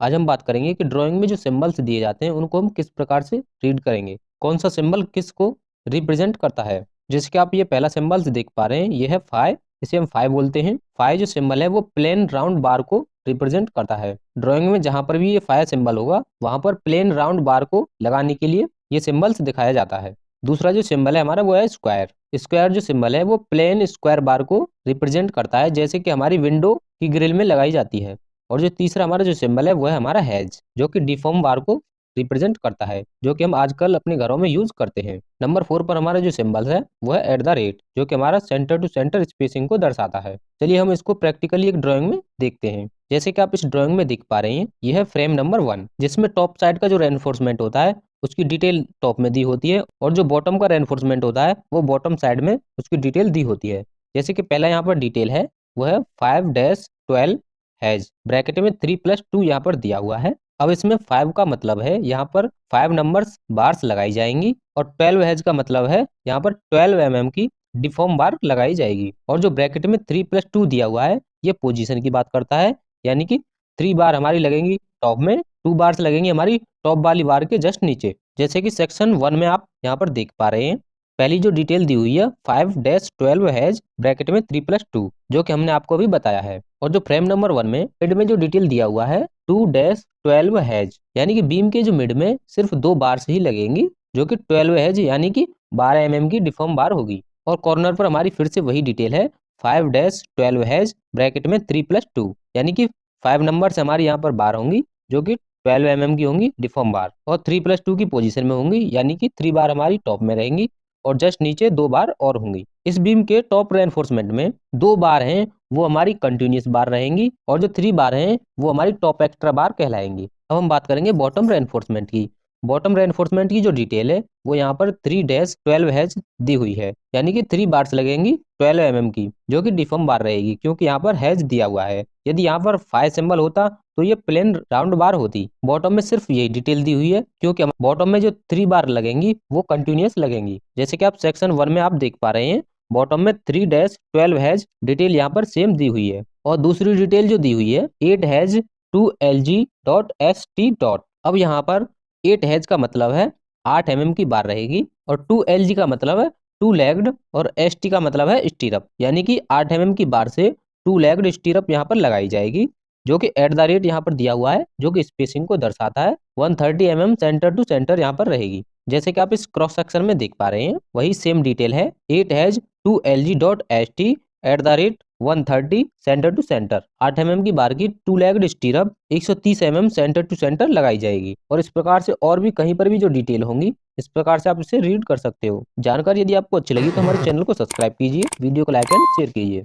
आज हम बात करेंगे कि ड्राइंग में जो सिंबल्स दिए जाते हैं उनको हम किस प्रकार से रीड करेंगे, कौन सा सिंबल किस को रिप्रेजेंट करता है। जैसे कि आप ये पहला सिंबल देख पा रहे हैं, ये है फाइ, इसे हम फाइ बोलते हैं। फाइ जो सिंबल है वो प्लेन राउंड बार को रिप्रेजेंट करता है। ड्राइंग में जहां पर भी ये फाइ सिंबल होगा वहां पर प्लेन राउंड बार को लगाने के लिए ये सिंबल्स दिखाया जाता है। दूसरा जो सिंबल है हमारा वो है स्क्वायर। स्क्वायर जो सिंबल है वो प्लेन स्क्वायर बार को रिप्रेजेंट करता है, जैसे कि हमारी विंडो की ग्रिल में लगाई जाती है। और जो तीसरा हमारा जो सिंबल है वो है हमारा हैज, जो कि डिफॉर्म बार को रिप्रेजेंट करता है, जो कि हम आजकल अपने घरों में यूज करते हैं। नंबर 4 पर हमारा जो सिंबल है वो है एट द रेट, जो कि हमारा सेंटर टू सेंटर स्पेसिंग को दर्शाता है। चलिए हम इसको प्रैक्टिकली एक ड्राइंग में देखते हैं। जैसे कि आप इस ड्राइंग में देख पा रहे हैं, यह है फ्रेम नंबर 1, जिसमें टॉप साइड का जो रेनफोर्समेंट होता है उसकी डिटेल टॉप में दी होती है, और जो बॉटम का रेनफोर्समेंट होता है वो बॉटम साइड में उसकी डिटेल दी होती है। जैसे कि पहला यहाँ पर डिटेल है वो है 5-12 हैज, ब्रैकेट में 3+2 यहाँ पर दिया हुआ है। अब इसमें 5 का मतलब है यहाँ पर 5 नंबर्स बार्स लगाई जाएंगी, और 12 हैज का मतलब है यहाँ पर 12 की डिफॉर्म बार लगाई जाएगी। और जो ब्रैकेट में 3+2 दिया हुआ है ये पोजीशन की बात करता है, यानी कि 3 बार हमारी लगेंगी टॉप में, 2 बार्स लगेंगी हमारी टॉप वाली बार के जस्ट नीचे। जैसे कि सेक्शन 1 में आप यहाँ पर देख पा रहे हैं, पहली जो डिटेल दी हुई है 5-12 हैज ब्रैकेट में 3+2, जो कि हमने आपको अभी बताया है। और जो फ्रेम नंबर 1 में मिड में जो डिटेल दिया हुआ है 2-12 हैज, यानी कि बीम के जो मिड में सिर्फ 2 बार्स ही लगेंगी, जो कि 12 हैज यानी कि 12 की डिफॉर्म बार होगी। और कॉर्नर पर हमारी फिर से वही डिटेल है 5-12 हैज ब्रैकेट में 3+2, यानी कि 5 नंबर से हमारी यहाँ पर बार होंगी, जो कि 12 की होंगी डिफॉर्म बार, और 3+2 की पोजीशन में होंगी, यानी कि 3 बार हमारी टॉप में रहेंगी और जस्ट नीचे 2 बार और होंगी। इस बीम के टॉप रेनफोर्समेंट में 2 बार हैं वो हमारी कंटिन्यूस बार रहेंगी, और जो 3 बार हैं वो हमारी टॉप एक्स्ट्रा बार कहलाएंगी। अब हम बात करेंगे बॉटम रेनफोर्समेंट की। बॉटम रेनफोर्समेंट की जो डिटेल है वो यहाँ पर 3-12 हैज दी हुई है, यानी कि 3 बार्स लगेंगी 12 की, जो कि डिफॉर्म बार रहेगी क्योंकि यहाँ पर हैज दिया हुआ है। यदि यहाँ पर 5 सिंबल होता तो ये प्लेन राउंड बार होती। बॉटम में सिर्फ यही डिटेल दी हुई है क्योंकि बॉटम में जो 3 बार लगेंगी वो कंटिन्यूस लगेंगी। जैसे कि आप सेक्शन 1 में आप देख पा रहे हैं, बॉटम में 3-12 हैज डिटेल यहाँ पर सेम दी हुई है। और दूसरी डिटेल जो दी हुई है 8 हैज 2lg.st डॉट। अब यहाँ पर 8 हैज का मतलब है 8 की बार रहेगी, और 2lg का मतलब है 2 लेग्ड, और st का मतलब है स्टीरअप, यानी कि 8 की बार से 2 लेग्ड स्टीरअप यहाँ पर लगाई जाएगी, जो कि एट द रेट यहाँ पर दिया हुआ है, जो कि स्पेसिंग को दर्शाता है। 130 सेंटर टू सेंटर यहाँ पर रहेगी। जैसे कि आप इस क्रॉस सेक्शन में देख पा रहे हैं, वही सेम डिटेल है 8 has 2lg.st at the rate 130 centre to centre. 8 की बार की 2 legged stirrup 130 centre to centre लगाई जाएगी। और इस प्रकार से और भी कहीं पर भी जो डिटेल होंगी इस प्रकार से आप इसे रीड कर सकते हो। जानकारी यदि आपको अच्छी लगी तो हमारे चैनल को सब्सक्राइब कीजिए, वीडियो को लाइक एंड शेयर कीजिए।